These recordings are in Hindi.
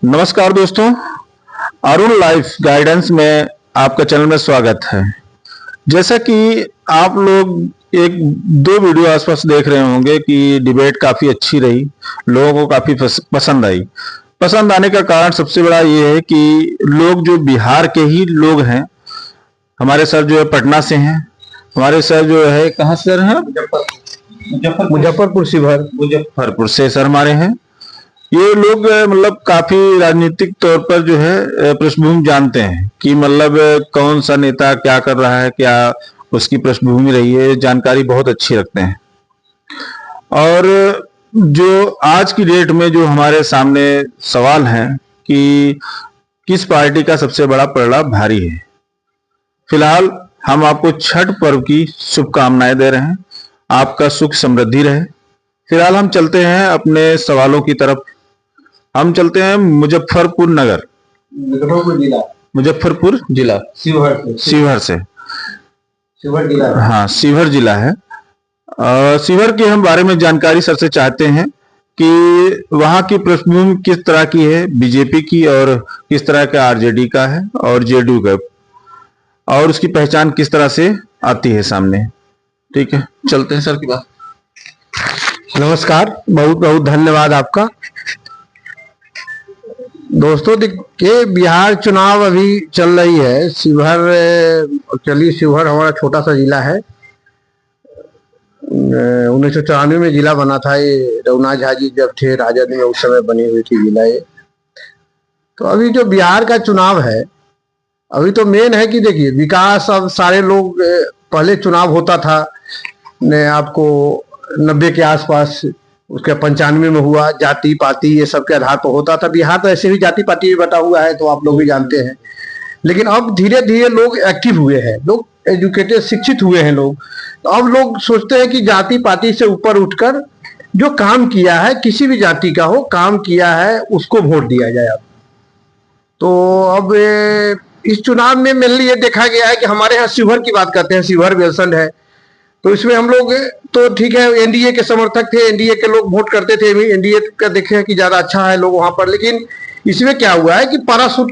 नमस्कार दोस्तों, अरुण लाइफ गाइडेंस में आपका चैनल में स्वागत है। जैसा कि आप लोग एक दो वीडियो आसपास देख रहे होंगे कि डिबेट काफी अच्छी रही, लोगों को काफी पसंद आई। पसंद आने का कारण सबसे बड़ा ये है कि लोग जो बिहार के ही लोग हैं, हमारे सर जो है पटना से हैं, हमारे सर जो है कहाँ से सर हैं? मुजफ्फरपुर से सर हमारे हैं। ये लोग मतलब काफी राजनीतिक तौर पर जो है पृष्ठभूमि जानते हैं कि मतलब कौन सा नेता क्या कर रहा है, क्या उसकी पृष्ठभूमि रही है, जानकारी बहुत अच्छी रखते हैं। और जो आज की डेट में जो हमारे सामने सवाल है कि किस पार्टी का सबसे बड़ा पलड़ा भारी है। फिलहाल हम आपको छठ पर्व की शुभकामनाएं दे रहे हैं, आपका सुख समृद्धि रहे। फिलहाल हम चलते हैं अपने सवालों की तरफ। हम चलते हैं मुजफ्फरपुर जिला शिवहर से। शिवहर जिला, हाँ शिवहर जिला है। शिवहर के हम बारे में जानकारी सर से चाहते हैं कि वहाँ की पृष्ठभूमि किस तरह की है, बीजेपी की, और किस तरह का आरजेडी का है और जेडीयू का, और उसकी पहचान किस तरह से आती है सामने। ठीक है, चलते हैं सर की बात। नमस्कार, बहुत बहुत धन्यवाद आपका। दोस्तों देखिए, बिहार चुनाव अभी चल रही है। शिवहर हमारा छोटा सा जिला है। 1994 में जिला बना था। ये रघुनाथ झा जी जब थे राजद में, उस समय बनी हुई थी जिला ये। तो अभी जो बिहार का चुनाव है, अभी तो मेन है कि देखिए विकास। अब सारे लोग, पहले चुनाव होता था आपको 90 के आसपास, उसके 95 में हुआ, जाति पाति ये सब के आधार पर होता था। बिहार तो ऐसे भी जाति पाति भी बटा हुआ है, तो आप लोग भी जानते हैं। लेकिन अब धीरे धीरे लोग एक्टिव हुए हैं, लोग एजुकेटेड, शिक्षित हुए हैं लोग। तो अब लोग सोचते हैं कि जाति पाति से ऊपर उठकर जो काम किया है, किसी भी जाति का हो, काम किया है, उसको वोट दिया जाए। अब तो अब इस चुनाव में मेनली ये देखा गया है कि हमारे यहाँ शिवहर की बात करते हैं, शिवहर बेलसंड है। तो इसमें हम लोग तो ठीक है, एनडीए के समर्थक थे, एनडीए के लोग वोट करते थे, एनडीए का देखे कि ज्यादा अच्छा है लोग वहां पर। लेकिन इसमें क्या हुआ है कि पैराशूट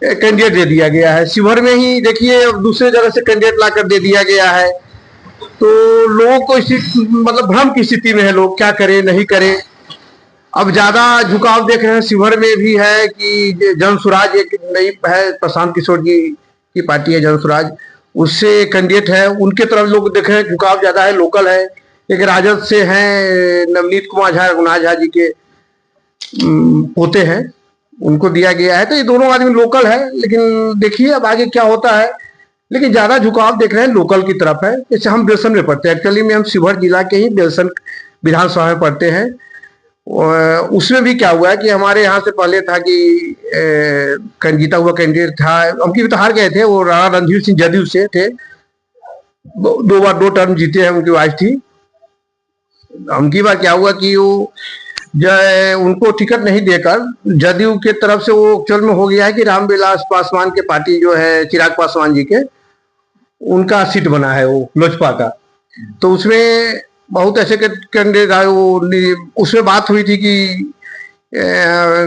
कैंडिडेट दे दिया गया है। शिवहर में ही देखिए, अब दूसरे जगह से कैंडिडेट लाकर दे दिया गया है। तो लोगों को इसी मतलब भ्रम की स्थिति में है, लोग क्या करें नहीं करें। अब ज्यादा झुकाव देख रहे हैं शिवहर में भी है कि जन स्वराज एक नई है, प्रशांत किशोर जी की पार्टी है जन स्वराज, उससे कैंडिडेट है, उनके तरफ लोग देख रहे हैं झुकाव ज्यादा है। लोकल है, एक राजद से हैं नवनीत कुमार झा, रघुनाथ झा जी के पोते हैं, उनको दिया गया है। तो ये दोनों आदमी लोकल है। लेकिन देखिए अब आगे क्या होता है। लेकिन ज्यादा झुकाव देख रहे हैं लोकल की तरफ है। जैसे हम बेलसन में पढ़ते हैं, एक्चुअली में हम शिवहर जिला के ही बेलसन विधानसभा में पढ़ते हैं। उसमें भी क्या हुआ है कि हमारे यहाँ से पहले था कि जीता हुआ कैंडिडेट था, उनकी भी तो हार गए थे, वो राणा रणधीर सिंह जदयू से थे, दो बार 2 टर्म जीते हैं, उनकी वाइफ थी। उनकी बार क्या हुआ कि वो उनको टिकट नहीं देकर जदयू के तरफ से वो एक्चुअल में हो गया है कि रामविलास पासवान के पार्टी जो है चिराग पासवान जी के, उनका सीट बना है वो लोजपा का। तो उसमें बहुत ऐसे कैंडिडेट आए। वो उसमें बात हुई थी कि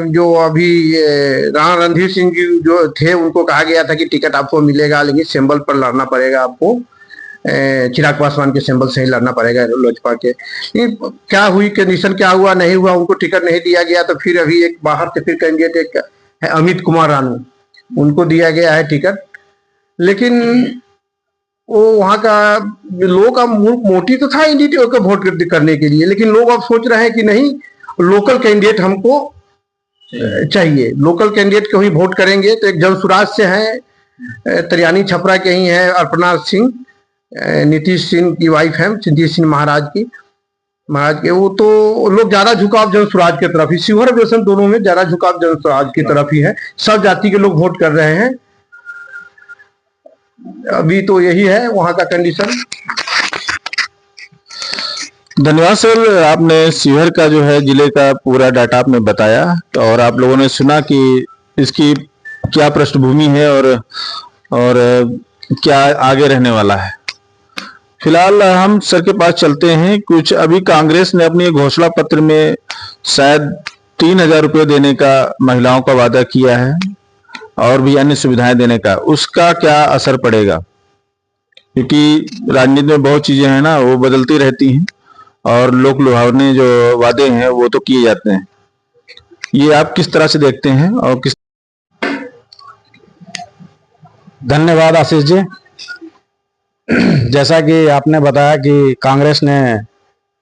जो अभी राणा रणधीर सिंह जी जो थे, उनको कहा गया था कि टिकट आपको मिलेगा, लेकिन सिंबल पर लड़ना पड़ेगा आपको, चिराग पासवान के सिंबल से ही लड़ना पड़ेगा लोजपा के। क्या हुई, कंडीशन क्या हुआ, नहीं हुआ, उनको टिकट नहीं दिया गया। तो फिर अभी एक बाहर से फिर कैंडिडेट एक है अमित कुमार रानू, उनको दिया गया है टिकट। लेकिन वो वहां का लोगों का मोटिव तो था इंडिया को वोट करने के लिए, लेकिन लोग अब सोच रहे हैं कि नहीं, लोकल कैंडिडेट हमको चाहिए, लोकल कैंडिडेट को ही वोट करेंगे। तो एक जन स्वराज से है, तरियानी छपरा के ही है अर्पणा सिंह, नीतीश सिंह की वाइफ है, नीतीश सिंह महाराज के। वो तो लोग ज्यादा झुकाव जन स्वराज की तरफ ही, शिवहर बेलसन दोनों में ज्यादा झुकाव जन स्वराज की तरफ ही है। सब जाति के लोग वोट कर रहे हैं। अभी तो यही है वहां का कंडीशन। धन्यवाद सर, आपने शिवहर का जो है जिले का पूरा डाटा आपने बताया, और आप लोगों ने सुना कि इसकी क्या पृष्ठभूमि है और क्या आगे रहने वाला है। फिलहाल हम सर के पास चलते हैं। कुछ अभी कांग्रेस ने अपनी घोषणा पत्र में शायद 3,000 रुपये देने का महिलाओं का वादा किया है और भी अन्य सुविधाएं देने का, उसका क्या असर पड़ेगा? क्योंकि राजनीति में बहुत चीजें हैं ना, वो बदलती रहती हैं और लोक लुभावने जो वादे हैं वो तो किए जाते हैं। ये आप किस तरह से देखते हैं और किस? धन्यवाद आशीष जी। जैसा कि आपने बताया कि कांग्रेस ने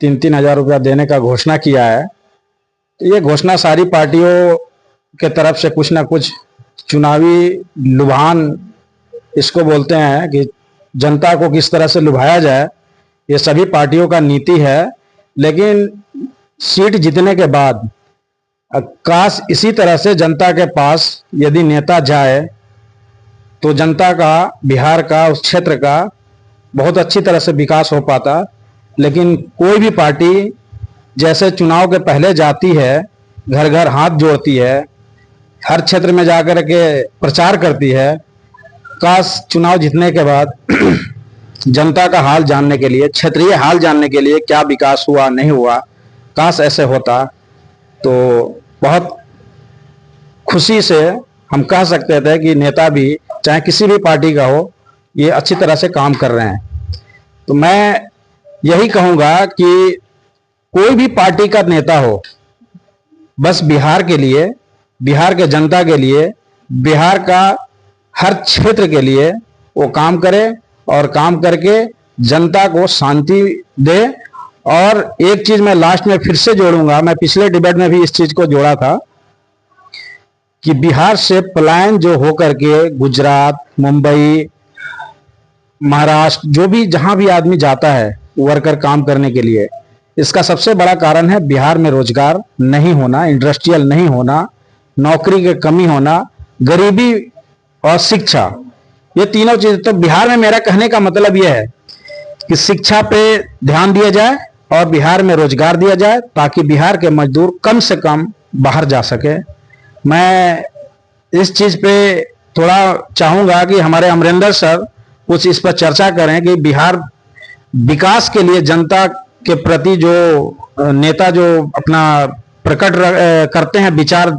3-3 हजार रुपया देने का घोषणा किया है, तो ये घोषणा सारी पार्टियों के तरफ से कुछ ना कुछ चुनावी लुभान इसको बोलते हैं कि जनता को किस तरह से लुभाया जाए, ये सभी पार्टियों का नीति है। लेकिन सीट जीतने के बाद काश इसी तरह से जनता के पास यदि नेता जाए तो जनता का, बिहार का, उस क्षेत्र का बहुत अच्छी तरह से विकास हो पाता। लेकिन कोई भी पार्टी जैसे चुनाव के पहले जाती है, घर घर हाथ जोड़ती है, हर क्षेत्र में जाकर के प्रचार करती है, काश चुनाव जीतने के बाद जनता का हाल जानने के लिए, क्षेत्रीय हाल जानने के लिए, क्या विकास हुआ नहीं हुआ, काश ऐसे होता तो बहुत खुशी से हम कह सकते थे कि नेता भी चाहे किसी भी पार्टी का हो, ये अच्छी तरह से काम कर रहे हैं। तो मैं यही कहूंगा कि कोई भी पार्टी का नेता हो, बस बिहार के लिए, बिहार के जनता के लिए, बिहार का हर क्षेत्र के लिए वो काम करे और काम करके जनता को शांति दे। और एक चीज मैं लास्ट में फिर से जोड़ूंगा, मैं पिछले डिबेट में भी इस चीज को जोड़ा था कि बिहार से पलायन जो होकर के गुजरात, मुंबई, महाराष्ट्र, जो भी जहां भी आदमी जाता है वर्कर काम करने के लिए, इसका सबसे बड़ा कारण है बिहार में रोजगार नहीं होना, इंडस्ट्रियल नहीं होना, नौकरी की कमी होना, गरीबी और शिक्षा। ये तीनों चीज, तो बिहार में मेरा कहने का मतलब यह है कि शिक्षा पे ध्यान दिया जाए और बिहार में रोजगार दिया जाए ताकि बिहार के मजदूर कम से कम बाहर जा सके। मैं इस चीज पे थोड़ा चाहूंगा कि हमारे अमरिंदर सर कुछ इस पर चर्चा करें कि बिहार विकास के लिए जनता के प्रति जो नेता जो अपना प्रकट करते हैं विचार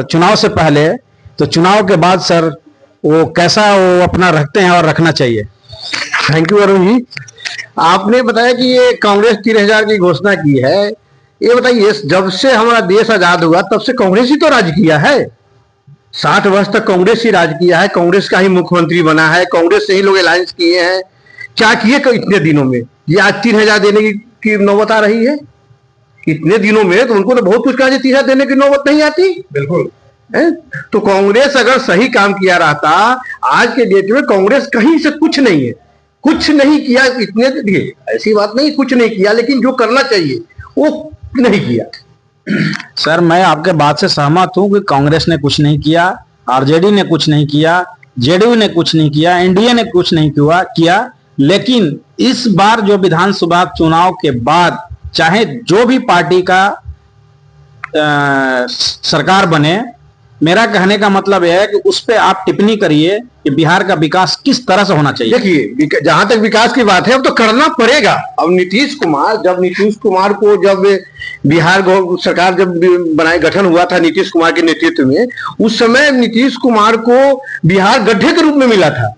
चुनाव से पहले, तो चुनाव के बाद सर वो कैसा वो अपना रखते हैं और रखना चाहिए। Thank you Arun ji. आपने बताया कि ये कांग्रेस 3,000 की घोषणा की है। ये बताइए, जब से हमारा देश आजाद हुआ तब से कांग्रेस ही तो राज किया है। 60 वर्ष तक कांग्रेस ही राज किया है, कांग्रेस का ही मुख्यमंत्री बना है, कांग्रेस से ही लोग अलायंस किए हैं। क्या किए इतने दिनों में? ये आज 3,000 देने की नौबत आ रही है इतने दिनों में, तो उनको तो बहुत कुछ कहा, 3,000 देने की नौबत नहीं आती। बिल्कुल है? तो कांग्रेस अगर सही काम किया रहता, आज के डेट में कांग्रेस कहीं से कुछ नहीं है, कुछ नहीं किया इतने दिए, ऐसी बात नहीं कुछ नहीं किया, लेकिन जो करना चाहिए वो नहीं किया। सर मैं आपके बात से सहमत हूं कि कांग्रेस ने कुछ नहीं किया, आरजेडी ने कुछ नहीं किया, जेडीयू ने कुछ नहीं किया, एनडीए ने कुछ नहीं किया। लेकिन इस बार जो विधानसभा चुनाव के बाद चाहे जो भी पार्टी का सरकार बने, मेरा कहने का मतलब यह है कि उस पे आप टिप्पणी करिए कि बिहार का विकास किस तरह से होना चाहिए। देखिए, जहां तक विकास की बात है अब तो करना पड़ेगा। अब नीतीश कुमार को जब बिहार सरकार जब बनाए, गठन हुआ था नीतीश कुमार के नेतृत्व में, उस समय नीतीश कुमार को बिहार गड्ढे के रूप में मिला था।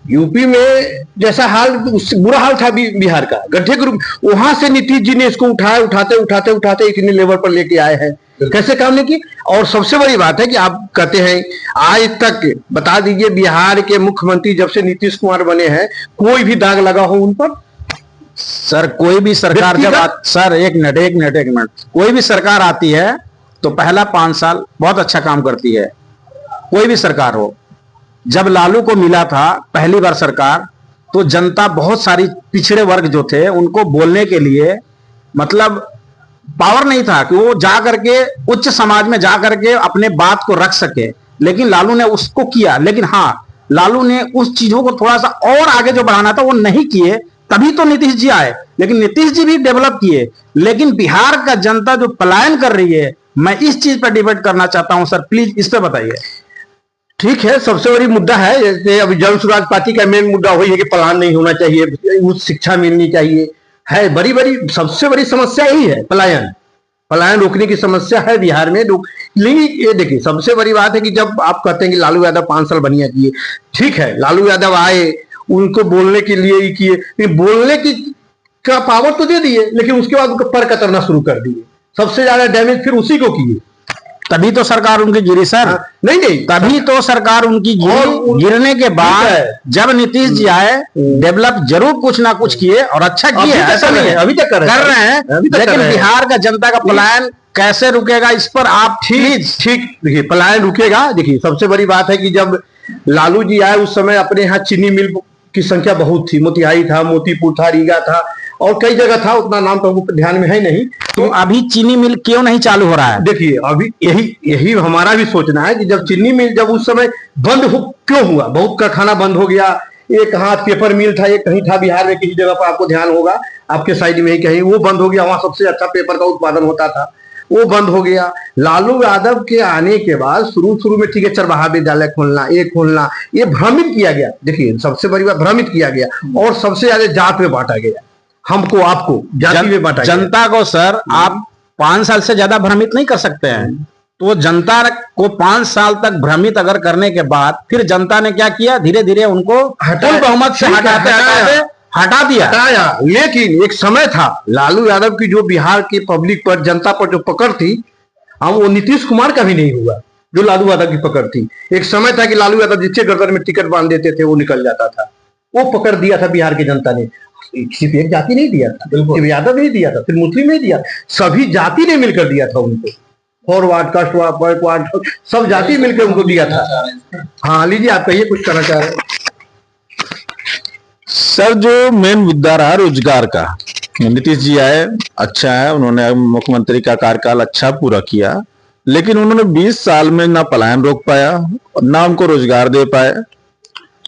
यूपी में जैसा हाल, बुरा हाल था बिहार का, गड्ढे के रूप, वहां से नीतीश जी ने इसको उठाते इतने लेवल पर लेके आए हैं। कैसे काम नहीं की? और सबसे बड़ी बात है कि आप कहते हैं आज तक बता दीजिए बिहार के मुख्यमंत्री जब से नीतीश कुमार बने हैं कोई भी दाग लगा हो उन पर? सर कोई भी सरकार जब सर एक मिनट कोई भी सरकार आती है तो पहला 5 साल बहुत अच्छा काम करती है, कोई भी सरकार हो। जब लालू को मिला था पहली बार सरकार, तो जनता बहुत सारी पिछड़े वर्ग जो थे उनको बोलने के लिए मतलब पावर नहीं था कि वो जा करके उच्च समाज में जा करके अपने बात को रख सके, लेकिन लालू ने उसको किया। लेकिन हाँ, लालू ने उस चीजों को थोड़ा सा और आगे जो बढ़ाना था वो नहीं किए, तभी तो नीतीश जी आए। लेकिन नीतीश जी भी डेवलप किए। लेकिन बिहार का जनता जो पलायन कर रही है, मैं इस चीज पर डिबेट करना चाहता हूं सर, प्लीज इस पर बताइए। ठीक है, सबसे बड़ी मुद्दा है, जैसे अभी जन स्वराज पार्टी का मेन मुद्दा वही है कि पलायन नहीं होना चाहिए, उच्च शिक्षा मिलनी चाहिए, है बड़ी सबसे बड़ी समस्या यही है, पलायन। पलायन रोकने की समस्या है बिहार में। लेकिन ये देखिए सबसे बड़ी बात है कि जब आप कहते हैं कि लालू यादव 5 साल बढ़िया किए, ठीक है, लालू यादव आए, उनको बोलने के लिए ही किए, बोलने की का पावर तो दे दिए, लेकिन उसके बाद पर कतरना शुरू कर दिए। सबसे ज्यादा डैमेज फिर उसी को किए। तभी तो सरकार उनकी गिरी सर। नहीं, तभी तो सरकार उनकी गिरने के बाद जब नीतीश जी आए, डेवलप जरूर कुछ ना कुछ किए और अच्छा किए, ऐसा नहीं है, अभी तक कर रहे हैं, लेकिन बिहार का जनता का पलायन कैसे रुकेगा, इस पर आप ठीक देखिए, पलायन रुकेगा। देखिए सबसे बड़ी बात है कि जब लालू जी आए उस समय अपने यहाँ चीनी मिल की संख्या बहुत थी, मोतिहारी था, मोतीपुर था, रीगा था और कई जगह था, उतना नाम तो ध्यान में है नहीं। तो अभी चीनी मिल क्यों नहीं चालू हो रहा है? देखिए अभी यही हमारा भी सोचना है कि जब चीनी मिल जब उस समय बंद क्यों हुआ, बहुत कारखाना बंद हो गया। एक हाथ पेपर मिल था, एक कहीं था बिहार में किसी जगह पर, आपको ध्यान होगा, आपके साइड में ही कहीं, वो बंद हो गया। वहां सबसे अच्छा पेपर का उत्पादन होता था, वो बंद हो गया। लालू यादव के आने के बाद शुरू में ठीक है, चरवाहा विद्यालय खोलना, ये भ्रमित किया गया। देखिए सबसे बड़ी बात, भ्रमित किया गया और सबसे ज्यादा जात में बांटा गया, हमको आपको जाति में बांटा गया। जनता को सर आप 5 साल से ज्यादा भ्रमित नहीं कर सकते हैं। तो जनता को 5 साल तक भ्रमित अगर करने के बाद फिर जनता ने क्या किया, धीरे धीरे उनको फुल बहुमत से हटा दिया। लेकिन एक समय था लालू यादव की जो बिहार की पब्लिक पर, जनता पर जो पकड़ थी, हम वो नीतीश कुमार का भी नहीं हुआ जो लालू यादव की पकड़ थी। एक समय था कि लालू यादव जिसके गर्दन में टिकट बांध देते थे वो निकल जाता था। वो पकड़ दिया था बिहार की जनता ने। सिर्फ एक जाति नहीं दिया था, सिर्फ यादव नहीं दिया था, फिर मुस्लिम नहीं दिया, सभी जाति ने मिलकर दिया था उनको। फॉरवर्ड, कास्टवार्ड, बैकवर्ड, सब जाति मिलकर उनको दिया था। हाँ लीजिए, आप कहिए, कुछ करना चाह रहे हैं। सर जो मेन मुद्दा रहा रोजगार का, नीतीश जी आए, अच्छा है, उन्होंने मुख्यमंत्री का कार्यकाल अच्छा पूरा किया, लेकिन उन्होंने 20 साल में ना पलायन रोक पाया ना उनको रोजगार दे पाए।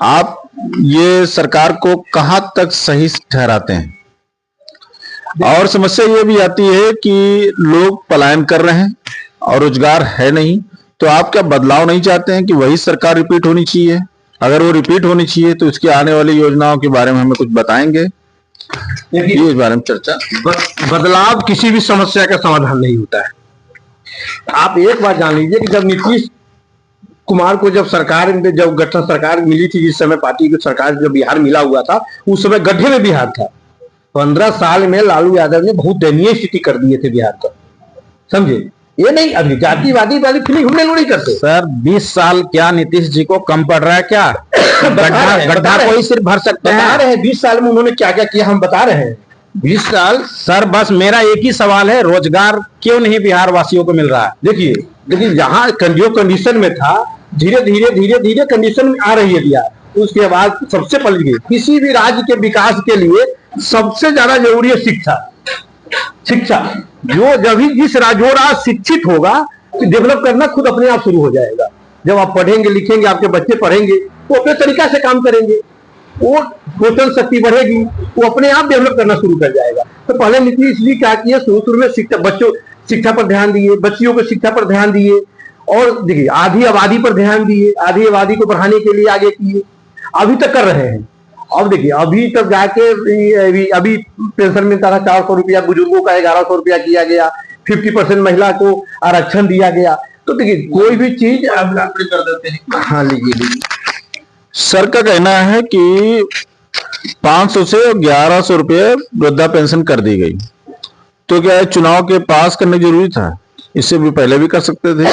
आप ये सरकार को कहां तक सही ठहराते हैं? और समस्या ये भी आती है कि लोग पलायन कर रहे हैं और रोजगार है नहीं, तो आप क्या बदलाव नहीं चाहते हैं कि वही सरकार रिपीट होनी चाहिए? अगर वो रिपीट होनी चाहिए तो इसकी आने वाली योजनाओं के बारे में हमें कुछ बताएंगे? इस बारे में चर्चा। बदलाव किसी भी समस्या का समाधान नहीं होता है। आप एक बात जान लीजिए कि जब नीतीश कुमार को जब गठन सरकार मिली थी, जिस समय पार्टी की सरकार जब बिहार मिला हुआ था, उस समय गड्ढे में बिहार था। 15 साल में लालू यादव ने बहुत दयनीय स्थिति कर दिए थे बिहार का, समझे? ये नहीं, अभी जातिवादी वाली फीलिंग हम लोग नहीं करते सर। 20 साल क्या नीतीश जी को कम पड़ रहा है क्या? गड्ढा कोई सिर्फ भर सकते हैं। 20 साल में उन्होंने क्या क्या किया हम बता रहे हैं। 20 साल सर, बस मेरा एक ही सवाल है, रोजगार क्यों नहीं बिहार वासियों को मिल रहा है? देखिए जहाँ जो कंडीशन में था, धीरे धीरे कंडीशन में आ रही है बिहार। उसके बाद सबसे पहले किसी भी राज्य के विकास के लिए सबसे ज्यादा जरूरी है शिक्षा। जिस राज्य शिक्षित होगा तो डेवलप करना खुद अपने आप शुरू हो जाएगा। जब आप पढ़ेंगे लिखेंगे, आपके बच्चे पढ़ेंगे, वो अपने तरीका से काम करेंगे, वो सोचन शक्ति बढ़ेगी, वो अपने आप डेवलप करना शुरू कर जाएगा। तो पहले नीतीश जी क्या किए, शुरू में शिक्षा पर ध्यान दिए, बच्चियों को शिक्षा पर ध्यान दिए, और देखिए आधी आबादी पर ध्यान दिए, आधी आबादी को बढ़ाने के लिए आगे किए, अभी तक कर रहे हैं। अब देखिए अभी तक जाके अभी पेंशन मिलता था 400 रुपया, बुजुर्गों का 1100 रुपया किया गया, 50% महिला को आरक्षण दिया गया। तो देखिए कोई भी चीज कर देते हैं। हाँ लीजिए। सर का कहना है कि 500 से 1100 रुपये वृद्धा पेंशन कर दी गई, तो क्या चुनाव के पास करने जरूरी था? इससे भी पहले भी कर सकते थे।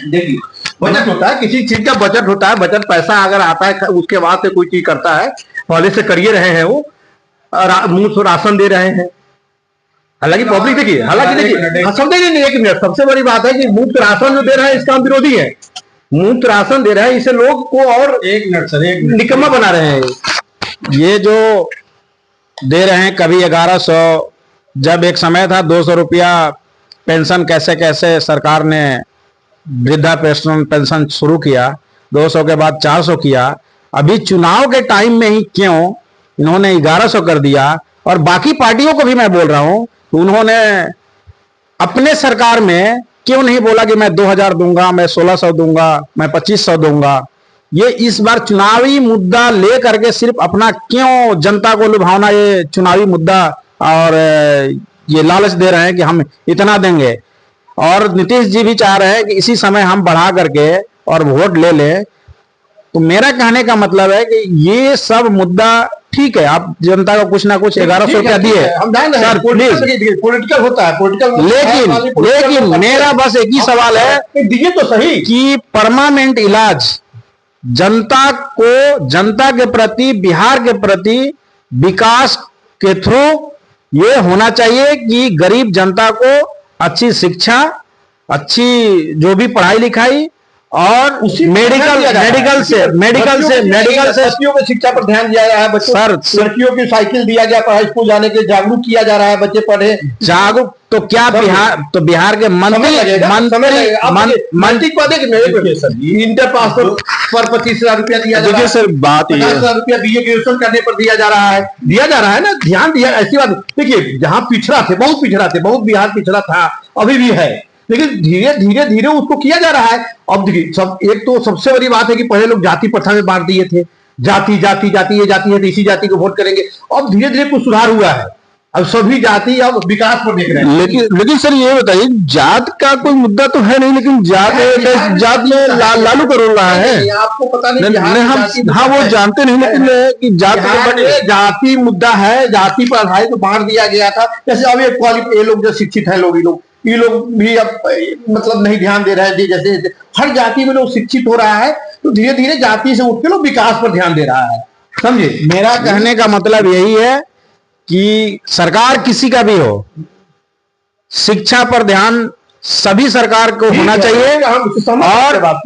देखिए बजट होता है, किसी चीज का बजट होता है, बजट पैसा अगर आता है उसके बाद से कोई चीज करता है, पहले से करिए रहे हैं, वो मुफ्त राशन दे रहे हैं। हालांकि पब्लिक देखिए एक मिनट, सबसे बड़ी बात है कि मुफ्त राशन जो दे रहे हैं इसका हम विरोधी है। मुफ्त राशन दे रहे हैं, इसे लोग को और निकम्मा बना रहे हैं। ये जो दे रहे हैं कभी 1100, जब एक समय था 200 रुपया पेंशन, कैसे कैसे सरकार ने वृद्धा पेंशन शुरू किया, 200 के बाद 400 किया। अभी चुनाव के टाइम में ही क्यों इन्होंने 1100 कर दिया? और बाकी पार्टियों को भी मैं बोल रहा हूं, उन्होंने अपने सरकार में क्यों नहीं बोला कि मैं 2000 दूंगा, मैं 1600 दूंगा, मैं 2500 दूंगा? ये इस बार चुनावी मुद्दा ले करके सिर्फ अपना क्यों जनता को लुभावना, ये चुनावी मुद्दा और ये लालच दे रहे हैं कि हम इतना देंगे। और नीतीश जी भी चाह रहे हैं कि इसी समय हम बढ़ा करके और वोट ले लें। तो मेरा कहने का मतलब है कि ये सब मुद्दा ठीक है, आप जनता को कुछ ना कुछ 1100 रुपया दिए सर, प्लीज, पॉलिटिकल होता है, पॉलिटिकल, लेकिन मेरा बस एक ही सवाल है दिए तो सही कि परमानेंट इलाज जनता को, जनता के प्रति, बिहार के प्रति विकास के थ्रू ये होना चाहिए कि गरीब जनता को अच्छी शिक्षा, अच्छी जो भी पढ़ाई लिखाई और मेडिकल से बच्चियों की शिक्षा पर ध्यान दिया गया है। सर, लड़कियों की साइकिल दिया गया, पढ़ाई स्कूल जाने के जागरूक किया जा रहा है, बच्चे पढ़े जागरूक। तो क्या बिहार के मंत्री इंटर पास पर 25,000 रुपया दिया जा रहा है। सर बात 50,000 रुपया BA ग्रेजुएशन करने पर दिया जा रहा है ना, ध्यान दिया। ऐसी बात देखिए, जहाँ पिछड़ा थे, बहुत बिहार पिछड़ा था, अभी भी है, लेकिन धीरे धीरे उसको किया जा रहा है। अब देखिए, एक तो सबसे बड़ी बात है कि पहले लोग जाति प्रथा में बांट दिए थे, जाति ये जाति है तो इसी जाति को वोट करेंगे। अब धीरे धीरे कुछ सुधार हुआ है, अब सभी जाति अब विकास पर देख रहे हैं। लेकिन सर ये बताइए, जात का कोई मुद्दा तो है नहीं, लेकिन जात में लालू का रोल रहा है, आपको पता नहीं। हाँ वो जानते नहीं, लेकिन कि जाति मुद्दा है, जाति पर आधारित तो बांट दिया गया था। जैसे अब ये लोग जो शिक्षित है, ये लोग भी अब मतलब नहीं ध्यान दे रहे हैं। जैसे हर जाति में लोग शिक्षित हो रहा है, तो धीरे धीरे जाति से उठ के लोग विकास पर ध्यान दे रहा है, समझे। मेरा कहने का मतलब यही है कि सरकार किसी का भी हो, शिक्षा पर ध्यान सभी सरकार को होना चाहिए। और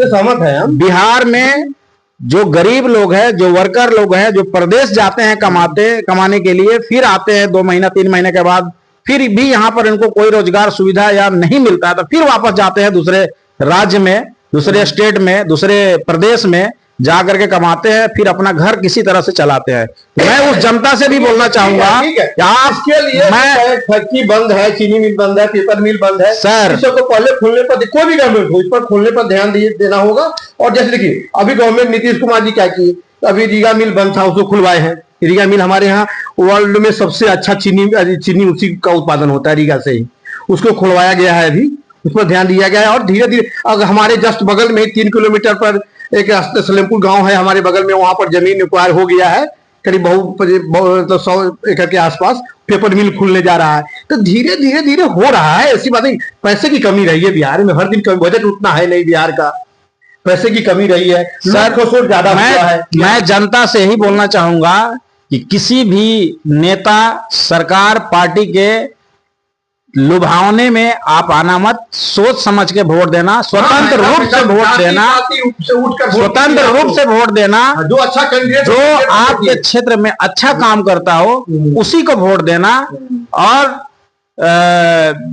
सहमत है हम। बिहार में जो गरीब लोग हैं, जो वर्कर लोग हैं, जो प्रदेश जाते हैं कमाने के लिए, फिर आते हैं 2 महीना 3 महीने के बाद, फिर भी यहाँ पर इनको कोई रोजगार सुविधा या नहीं मिलता है, तो फिर वापस जाते हैं दूसरे राज्य में, दूसरे स्टेट में, दूसरे प्रदेश में जा करके कमाते हैं, फिर अपना घर किसी तरह से चलाते हैं। मैं उस जनता से भी बोलना चाहूंगा कि आपके लिए फैक्ट्री बंद है, चीनी मिल बंद है, पेपर मिल बंद है सर, इसको पहले खोलने पर, कोई भी गवर्नमेंट हो, इस पर खोलने पर ध्यान देना होगा। और जैसे देखिए, अभी गवर्नमेंट नीतीश कुमार जी क्या किए, अभी रीगा मिल बंद था, उसको खुलवाए हैं। रीगा मिल हमारे यहाँ वर्ल्ड में सबसे अच्छा चीनी उसी का उत्पादन होता है, रीगा से ही, उसको खुलवाया गया है, अभी उस पर ध्यान दिया गया है। और धीरे धीरे अगर हमारे जस्ट बगल में 3 किलोमीटर पर एक सलेमपुर गांव है हमारे बगल में, वहां पर जमीन एक्वायर हो गया है, करीब 100 एकड़ के आसपास पेपर मिल खुलने जा रहा है। तो धीरे धीरे हो रहा है, ऐसी बात नहीं। पैसे की कमी रही है बिहार में, हर दिन बजट उतना है नहीं बिहार का, पैसे की कमी रही है सर, ज्यादा है। मैं जनता से ही बोलना चाहूंगा कि किसी भी नेता, सरकार, पार्टी के लुभावने में आप आना मत, सोच समझ के वोट देना, स्वतंत्र रूप से वोट देना, स्वतंत्र रूप से वोट देना, जो अच्छा कैंडिडेट, जो आपके क्षेत्र में अच्छा काम करता हो उसी को वोट देना। और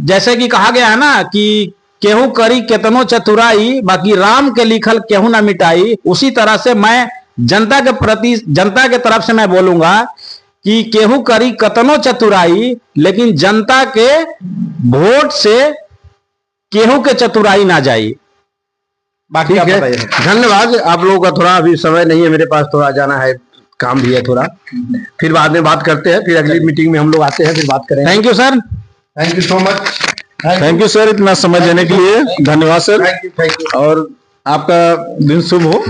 जैसे कि कहा गया है ना कि केहू करी केतनो चतुराई, बाकी राम के लिखल केहू ना मिटाई, उसी तरह से मैं जनता के प्रति, जनता के तरफ से मैं बोलूंगा कि केहू करी कतनो चतुराई, लेकिन जनता के वोट से केहू के चतुराई ना जाई। बाकी है, धन्यवाद। आप लोगों का थोड़ा अभी समय नहीं है मेरे पास, थोड़ा जाना है, काम भी है थोड़ा, फिर बाद में बात करते हैं, फिर अगली मीटिंग में हम लोग आते हैं, फिर बात करेंगे। Thank you sir, thank you so much, thank you sir, इतना समय देने के लिए धन्यवाद सर। Thank you. और आपका दिन शुभ हो।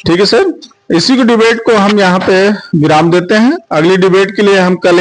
ठीक है सर, इसी की डिबेट को हम यहाँ पे विराम देते हैं। अगली डिबेट के लिए हम कल